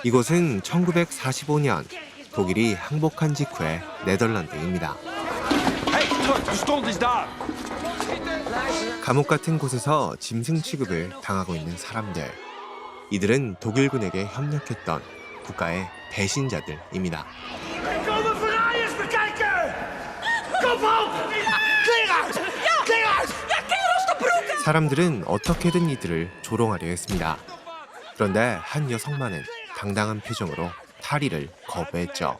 이곳은 1945년 독일이 항복한 직후의 네덜란드입니다. 감옥 같은 곳에서 짐승 취급을 당하고 있는 사람들. 이들은 독일군에게 협력했던 국가의 배신자들입니다. 사람들은 어떻게든 이들을 조롱하려 했습니다. 그런데 한 여성만은 당당한 표정으로 탈의를 거부했죠.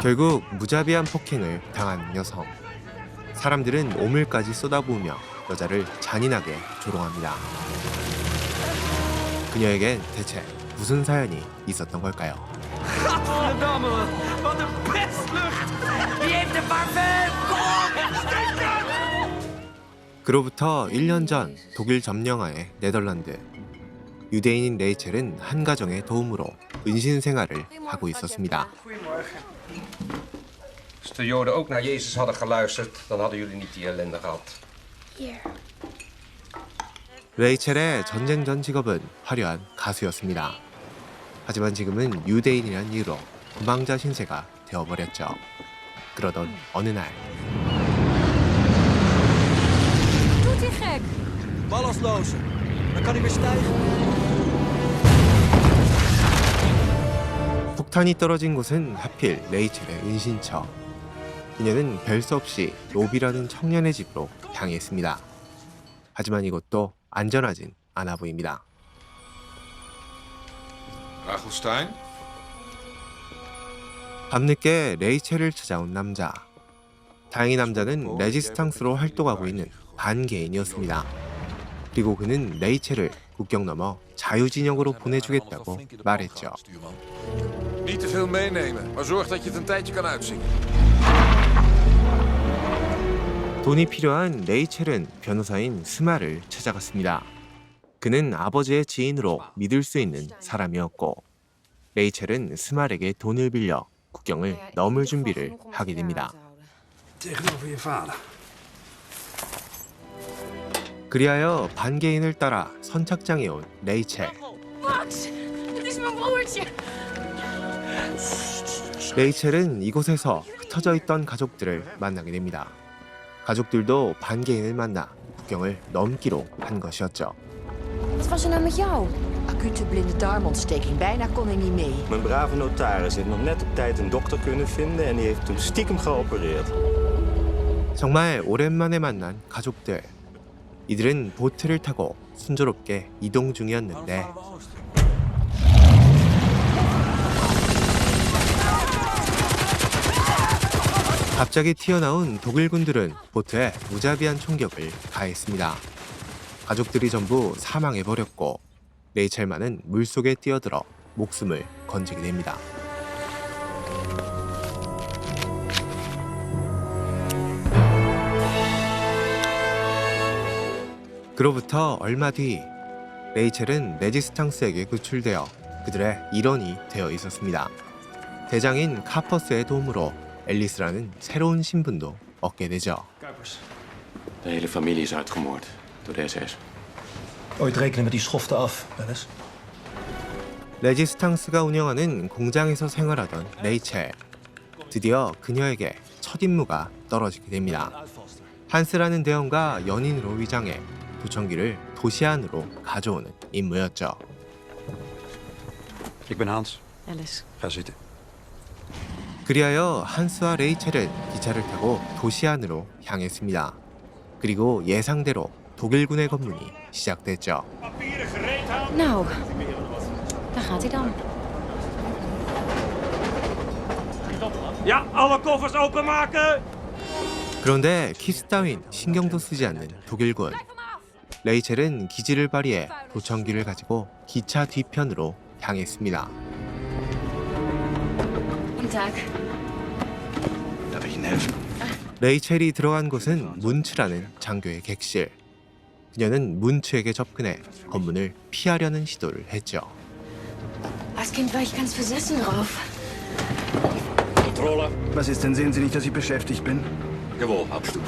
결국 무자비한 폭행을 당한 여성. 사람들은 오물까지 쏟아부으며 여자를 잔인하게 조롱합니다. 그녀에겐 대체 무슨 사연이 있었던 걸까요? 그로부터 1년 전 독일 점령하에 네덜란드. 유대인인 레이첼은 한 가정의 도움으로 은신 생활을 하고 있었습니다. Als de Joden ook naar Jezus hadden geluisterd, dan hadden jullie niet die ellende gehad. 레이첼의 전쟁 전 직업은 화려한 가수였습니다. 하지만 지금은 유대인이란 이유로 도망자 신세가 되어버렸죠. 그러던 어느 날 Ballast lozen. Dan kan hij weer stijgen. 폭탄이 떨어진 곳은 하필 레이첼의 은신처. 그녀는 별 수 없이 로비라는 청년의 집으로 향했습니다. 하지만 이것도 안전하진 않아 보입니다. Rachelstein? 밤늦게 레이첼을 찾아온 남자. 다행히 남자는 레지스탕스로 활동하고 있는 반개인이었습니다. 그리고 그는 레이첼을 국경 넘어 자유진영으로 보내주겠다고 말했죠. Niet te veel meenemen, maar zorg dat je het een tijdje kan uitzingen. 돈이 필요한 레이첼은 변호사인 스마를 찾아갔습니다. 그는 아버지의 지인으로 믿을 수 있는 사람이었고 레이첼은 스말에게 돈을 빌려 국경을 넘을 준비를 하게 됩니다. Tegenover je vader. 그리하여 반개인을 따라 선착장에 온 레이첼. Max, het is mijn broertje. 레이첼은 이곳에서 흩어져 있던 가족들을 만나게 됩니다. 가족들도 반개인을 만나 국경을 넘기로 한 것이었죠. Wat was er nou met jou? Acute blinde darmontsteking. Bijna kon hij niet mee. Mijn brave notaris heeft nog net op tijd een dokter kunnen vinden en die heeft toen stiekem geopereerd. 정말 오랜만에 만난 가족들. 이들은 보트를 타고 순조롭게 이동 중이었는데 갑자기 튀어나온 독일군들은 보트에 무자비한 총격을 가했습니다. 가족들이 전부 사망해버렸고 레이첼만은 물속에 뛰어들어 목숨을 건지게 됩니다. 그로부터 얼마 뒤 레이첼은 레지스탕스에게 구출되어 그들의 일원이 되어 있었습니다. 대장인 카퍼스의 도움으로 앨리스라는 새로운 신분도 얻게 되죠. De hele familie is uitgemoord door de SS. Ooit rekenen met die schoften af, Alice. 레지스탕스가 운영하는 공장에서 생활하던 레이첼. 드디어 그녀에게 첫 임무가 떨어지게 됩니다. 한스라는 대원과 연인으로 위장해 도청기를 도시 안으로 가져오는 임무였죠. Ik ben Hans. Alice. Ga zitten. 그리하여 한스와 레이첼은 기차를 타고 도시 안으로 향했습니다. 그리고 예상대로 독일군의 검문이 시작됐죠. Nou, daar gaat hij dan. Ja, alle koffers openmaken! 그런데 키스 따윈 신경도 쓰지 않는 독일군. 레이첼은 기지를 발휘해 도청기를 가지고 기차 뒤편으로 향했습니다. Guten Tag. Dat je neus. 레이첼이 들어간 곳은 문츠라는 장교의 객실. 그녀는 문츠에게 접근해 검문을 피하려는 시도를 했죠. Als Kind war ich ganz versessen drauf. Was ist denn? Sehen Sie nicht, dass ich beschäftigt bin? Jawohl, Hauptstufe.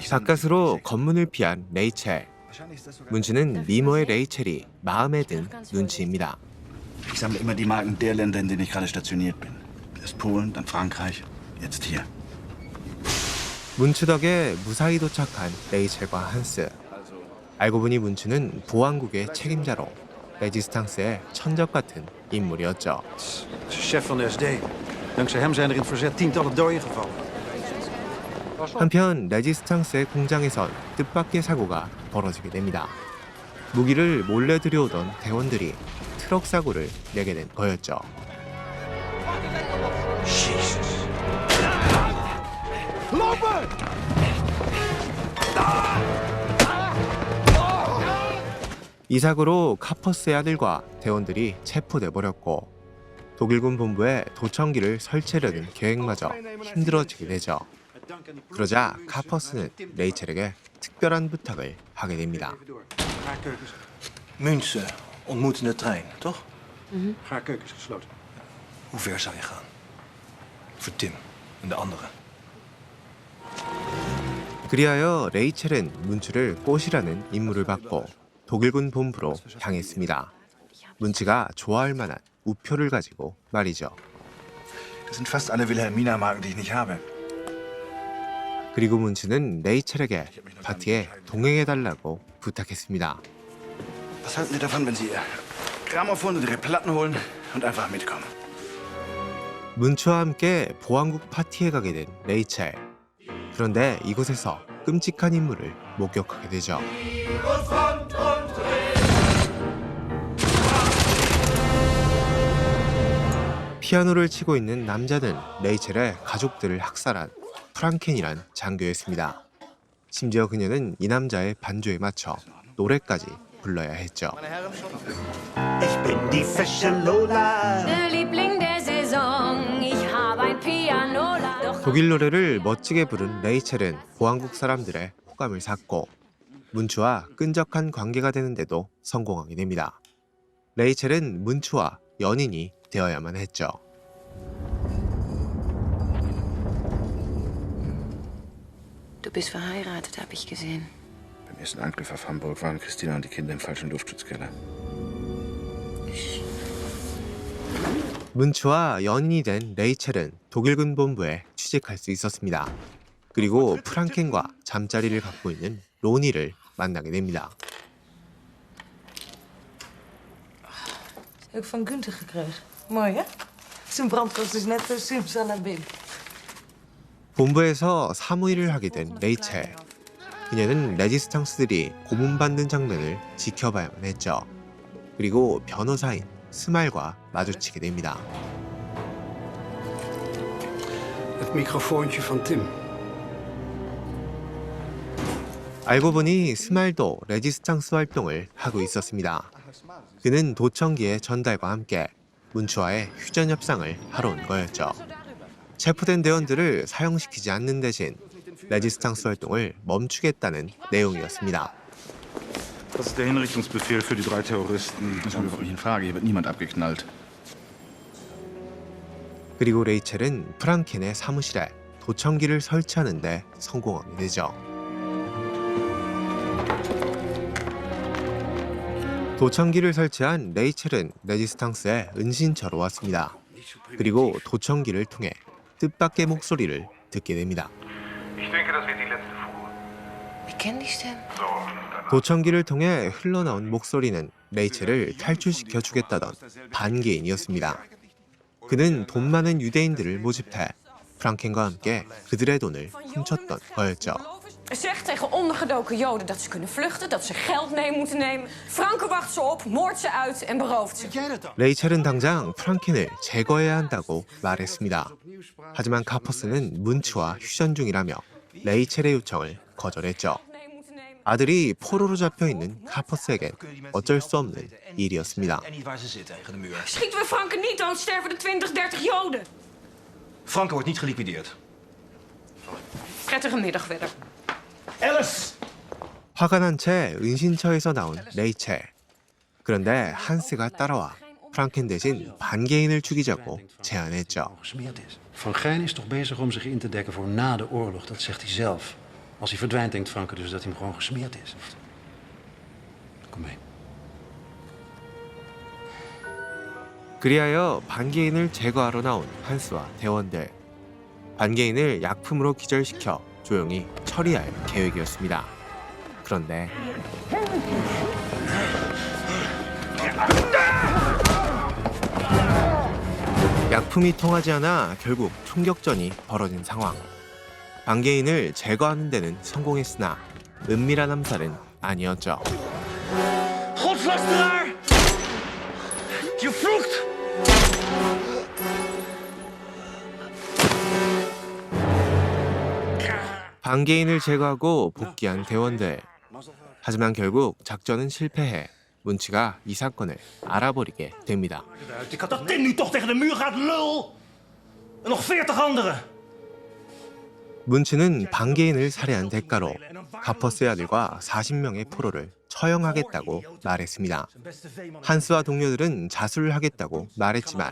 가까스로 검문을 피한 레이첼. 문치는 미모의 레이첼이 마음에 든 눈치입니다. Ich sammle immer die Marken der Länder, in denen ich gerade stationiert bin. Erst Polen, dann Frankreich, jetzt hier. 문츠 덕에 무사히 도착한 레이첼과 한스. 알고 보니 문츠는 보안국의 책임자로 레지스탕스의 천적 같은 인물이었죠. Chef van de SD. Dankzij hem zijn er in het verzet tientallen doden gevallen. 한편 레지스탕스의 공장에선 뜻밖의 사고가 벌어지게 됩니다. 무기를 몰래 들여오던 대원들이 트럭 사고를 내게 된 거였죠. 이 사고로 카퍼스의 아들과 대원들이 체포돼 버렸고 독일군 본부에 도청기를 설치하려는 계획마저 힘들어지게 되죠. 그러자 카퍼스는 레이첼에게 특별한 부탁을 하게 됩니다. München ontmoeten de trein, toch? Gaarkeuken is gesloten. Hoe ver zou je gaan? Voor Tim en de anderen. 그리하여 레이첼은 문츠를 꽃이라는 임무를 받고 독일군 본부로 향했습니다. 문츠가 좋아할 만한 우표를 가지고 말이죠. Das sind fast alle Wilhelmina-Marken, die ich nicht habe. 그리고 문츠는 레이첼에게 파티에 동행해달라고 부탁했습니다. Was halten Sie davon, wenn Sie Ihr Grammophon und Ihre Platten holen und einfach mitkommen? 문츠와 함께 보안국 파티에 가게 된 레이첼. 그런데 이곳에서 끔찍한 인물을 목격하게 되죠. 피아노를 치고 있는 남자는 레이첼의 가족들을 학살한 프랑켄이란 장교였습니다. 심지어 그녀는 이 남자의 반주에 맞춰 노래까지 불러야 했죠. Ich bin die fesche Lola. Der Liebling der Saison. Ich habe ein Pianola. Doch 독일 노래를 멋지게 부른 레이첼은 보안국 사람들의 호감을 샀고 문츠와 끈적한 관계가 되는데도 성공하게 됩니다. 레이첼은 문츠와 연인이 되어야만 했죠. du bist verheiratet, habe ich gesehen. Beim ersten Angriff auf Hamburg waren Christina und die Kinder im falschen Luftschutzkeller. 문츠와 연인이 된 레이첼은 독일군 본부에 취직할 수 있었습니다. 그리고 프랑켄과 잠자리를 갖고 있는 로니를 만나게 됩니다. Heb ik van Gunther gekregen. Mooi, hè? Zijn brandkast is net zo simsalabim. 본부에서 사무일을 하게 된 레이첼. 그녀는 레지스탕스들이 고문받는 장면을 지켜봐야만 했죠. 그리고 변호사인 스말과 마주치게 됩니다. Het microfoontje van Tim. 알고 보니 스말도 레지스탕스 활동을 하고 있었습니다. 그는 도청기의 전달과 함께 문츠와의 휴전 협상을 하러 온 거였죠. 체포된 대원들을 사형시키지 않는 대신 레지스탕스 활동을 멈추겠다는 내용이었습니다. Das ist der Hinrichtungsbefehl für die 3 Terroristen. Das haben wir wirklich in Frage. Hier wird niemand abgeknallt. 그리고 레이첼은 프랑켄의 사무실에 도청기를 설치하는 데 성공하게 되죠. 도청기를 설치한 레이첼은 레지스탕스의 은신처로 왔습니다. 그리고 도청기를 통해 뜻밖의 목소리를 듣게 됩니다. Ich kenne die Stimme. 도청기를 통해 흘러나온 목소리는 레이첼을 탈출시켜 주겠다던 반개인이었습니다. 그는 돈 많은 유대인들을 모집해 프랑켄과 함께 그들의 돈을 훔쳤던 거였죠. Zeg tegen ondergedoken Joden dat ze kunnen vluchten, dat ze geld mee moeten nemen. Franke wacht ze op, moordt ze uit en berooft ze. 레이첼은 당장 프랑켄을 제거해야 한다고 말했습니다. 하지만 카퍼스는 문츠와 휴전 중이라며 레이첼의 요청을 거절했죠. 아들이 포로로 잡혀있는 카퍼스에겐 어쩔 수 없는 일이었습니다. En niet waar ze zitten, tegen de muur. Schieten we Franke niet, dan sterven er 20, 30 Joden. Franke wordt niet geliquideerd. Prettige middag verder. Alice! 화가 난 채 은신처에서 나온 레이첼. 그런데 한스가 따라와 프랑켄 대신 반개인을 죽이자고 제안했죠. Gesmeerd is. Van Gijn is toch bezig om zich in te dekken voor na de oorlog. Dat zegt hij zelf. Als hij verdwijnt, denkt Franke dus dat hij hem gewoon gesmeerd is. Kom mee. 그리하여 반개인을 제거하러 나온 한스와 대원들. 반개인을 약품으로 기절시켜 조용히 처리할 계획이었습니다. 그런데 약품이 통하지 않아 결국 총격전이 벌어진 상황. 반개인을 제거하는 데는 성공했으나 은밀한 암살은 아니었죠. Godslasteraar! Je vloekt! 반개인을 제거하고 복귀한 대원들. 하지만 결국 작전은 실패해 문치가 이 사건을 알아버리게 됩니다. Dat kind nu toch tegen de muur gaat, lul! En nog 40 anderen! 문치는 반개인을 살해한 대가로 가퍼스의 아들과 40명의 포로를 처형하겠다고 말했습니다. 한스와 동료들은 자수를 하겠다고 말했지만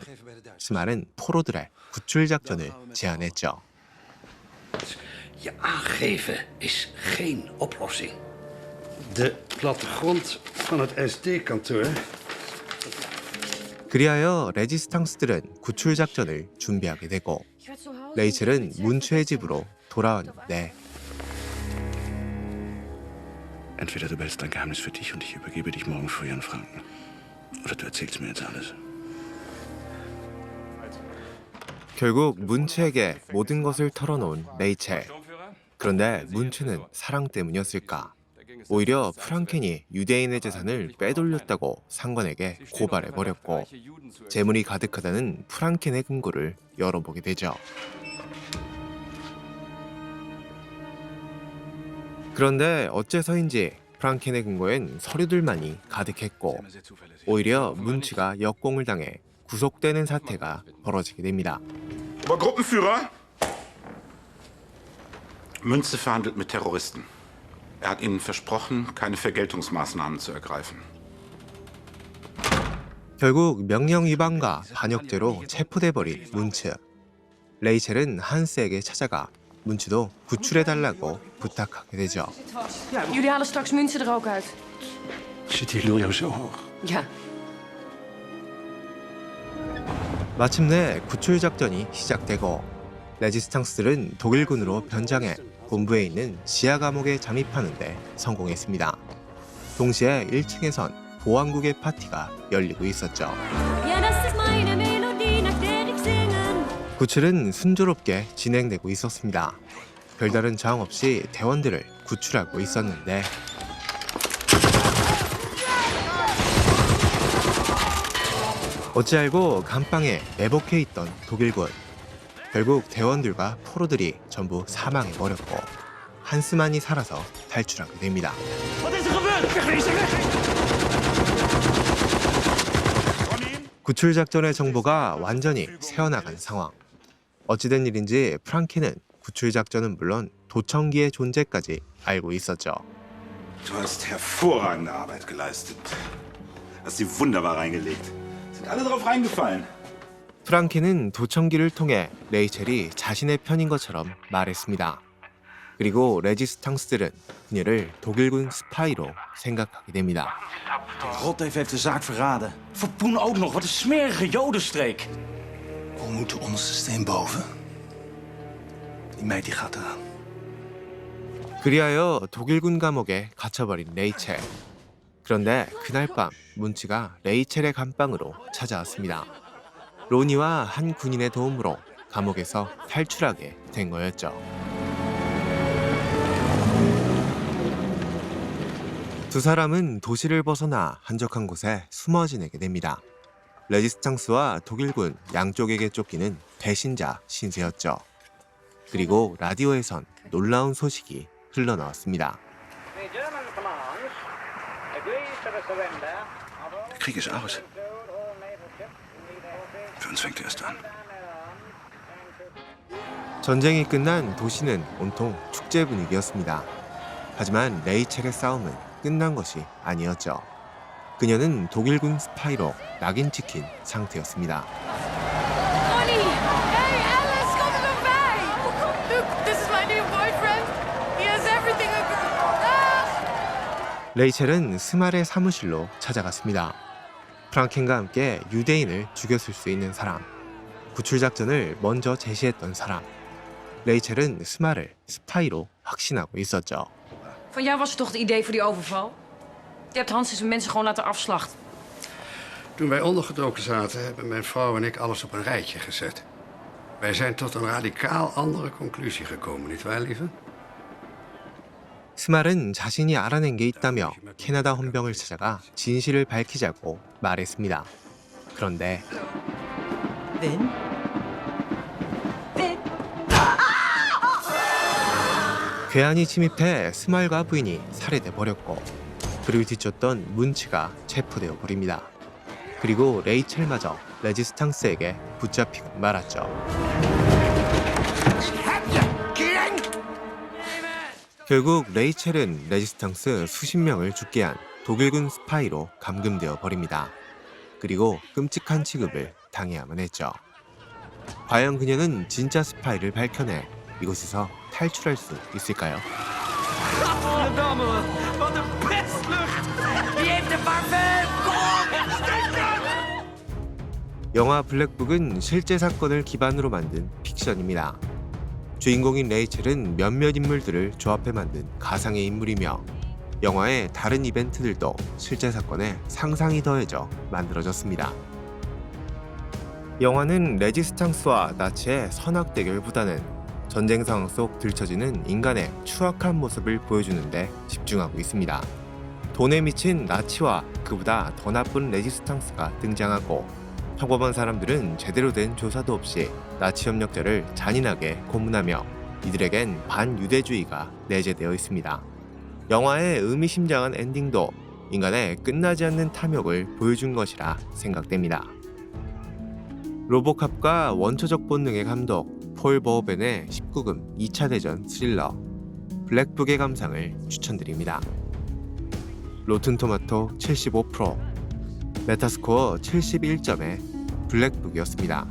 스말은 포로들의 구출 작전을 제안했죠. Je aangeven is geen oplossing. De plattegrond van het SD-kantoor. 그리하여 레지스탕스들은 구출 작전을 준비하게 되고 레이첼은 문츠의 집으로 돌아왔는데 Entweder du behältst dein Geheimnis für dich und ich übergebe dich morgen früh an Franken. Oder du erzählst mir jetzt alles. 결국 문츠에게 모든 것을 털어놓은 레이첼. 그런데 문츠는 사랑 때문이었을까? 오히려 프랑켄이 유대인의 재산을 빼돌렸다고 상관에게 고발해버렸고 재물이 가득하다는 프랑켄의 금고를 열어보게 되죠. 그런데 어째서인지 프랑켄의 금고엔 서류들만이 가득했고 오히려 문츠가 역공을 당해 구속되는 사태가 벌어지게 됩니다. Obergruppenführer? Münze verhandelt mit Terroristen. Er hat ihnen versprochen, keine Vergeltungsmaßnahmen zu ergreifen. 결국 명령 위반과 반역죄로 체포돼버린 문츠. 레이첼은 한스에게 찾아가 문츠도 구출해달라고 부탁하게 되죠. Jullie halen straks München er ook uit. Zit die lul jou zo hoog? Ja. 마침내 구출 작전이 시작되고 레지스탕스들은 독일군으로 변장해 본부에 있는 지하 감옥에 잠입하는 데 성공했습니다. 동시에 1층에선 보안국의 파티가 열리고 있었죠. Ja, das ist meine Melodie, nach der ich singen. 구출은 순조롭게 진행되고 있었습니다. 별다른 저항 없이 대원들을 구출하고 있었는데 어찌 알고 감방에 매복해 있던 독일군. 결국 대원들과 포로들이 전부 사망해버렸고 한스만이 살아서 탈출하게 됩니다. Wat is er gebeurd? Wegwezen, weg! 구출 작전의 정보가 완전히 새어나간 상황. 어찌된 일인지 프랑켄은 구출 작전은 물론 도청기의 존재까지 알고 있었죠. Du hast hervorragende Arbeit geleistet. Hast sie wunderbar reingelegt. Sind alle drauf reingefallen. 프랑켄은 도청기를 통해 레이첼이 자신의 편인 것처럼 말했습니다. 그리고 레지스탕스들은 그녀를 독일군 스파이로 생각하게 됩니다. De Rotteef heeft de zaak verraden. Voor Poen ook nog. Wat een smerige jodenstreek. We moeten onderste steen boven. Die meid die gaat eraan. 그리하여 독일군 감옥에 갇혀버린 레이첼. 그런데 그날 밤 문치가 레이첼의 감방으로 찾아왔습니다. 로니와 한 군인의 도움으로 감옥에서 탈출하게 된 거였죠. 두 사람은 도시를 벗어나 한적한 곳에 숨어 지내게 됩니다. 레지스탕스와 독일군 양쪽에게 쫓기는 배신자 신세였죠. 그리고 라디오에선 놀라운 소식이 흘러나왔습니다. Der Krieg ist aus. Für uns fängt er erst an. 전쟁이 끝난 도시는 온통 축제 분위기였습니다. 하지만 레이첼의 싸움은 끝난 것이 아니었죠. 그녀는 독일군 스파이로 낙인 찍힌 상태였습니다. Ronnie! Hey, Alice, kom er nog bij! Look, this is my new boyfriend. He has everything a girl. 레이첼은 스말의 사무실로 찾아갔습니다. 프랑켄과 함께 유대인을 죽였을 수 있는 사람, 구출 작전을 먼저 제시했던 사람. 레이첼은 스말을 스파이로 확신하고 있었죠. Van jou was het toch het idee voor die overval? Je hebt Hans en zijn mensen gewoon laten afslachten. Toen wij ondergedoken zaten, hebben mijn vrouw en ik alles op een rijtje gezet. Wij zijn tot een radicaal andere conclusie gekomen, nietwaar, lieve? 스말은 자신이 알아낸 게 있다며 캐나다 헌병을 찾아가 진실을 밝히자고 말했습니다. 그런데 괴한이 침입해 스말과 부인이 살해돼 버렸고, 그를 뒤쫓던 문치가 체포되어 버립니다. 그리고 레이첼마저 레지스탕스에게 붙잡히고 말았죠. 결국 레이첼은 레지스탕스 수십 명을 죽게 한 독일군 스파이로 감금되어 버립니다. 그리고 끔찍한 취급을 당해야만 했죠. 과연 그녀는 진짜 스파이를 밝혀내 이곳에서 탈출할 수 있을까요? 영화 블랙북은 실제 사건을 기반으로 만든 픽션입니다. 주인공인 레이첼은 몇몇 인물들을 조합해 만든 가상의 인물이며, 영화의 다른 이벤트들도 실제 사건에 상상이 더해져 만들어졌습니다. 영화는 레지스탕스와 나치의 선악 대결보다는 전쟁 상황 속 들춰지는 인간의 추악한 모습을 보여주는데 집중하고 있습니다. 돈에 미친 나치와 그보다 더 나쁜 레지스탕스가 등장하고, 평범한 사람들은 제대로 된 조사도 없이 나치 협력자를 잔인하게 고문하며 이들에겐 반유대주의가 내재되어 있습니다. 영화의 의미심장한 엔딩도 인간의 끝나지 않는 탐욕을 보여준 것이라 생각됩니다. 로보캅과 원초적 본능의 감독 폴 버호벤의 19금 2차 대전 스릴러 블랙북의 감상을 추천드립니다. 로튼토마토 75%, 메타스코어 71점의 블랙북이었습니다.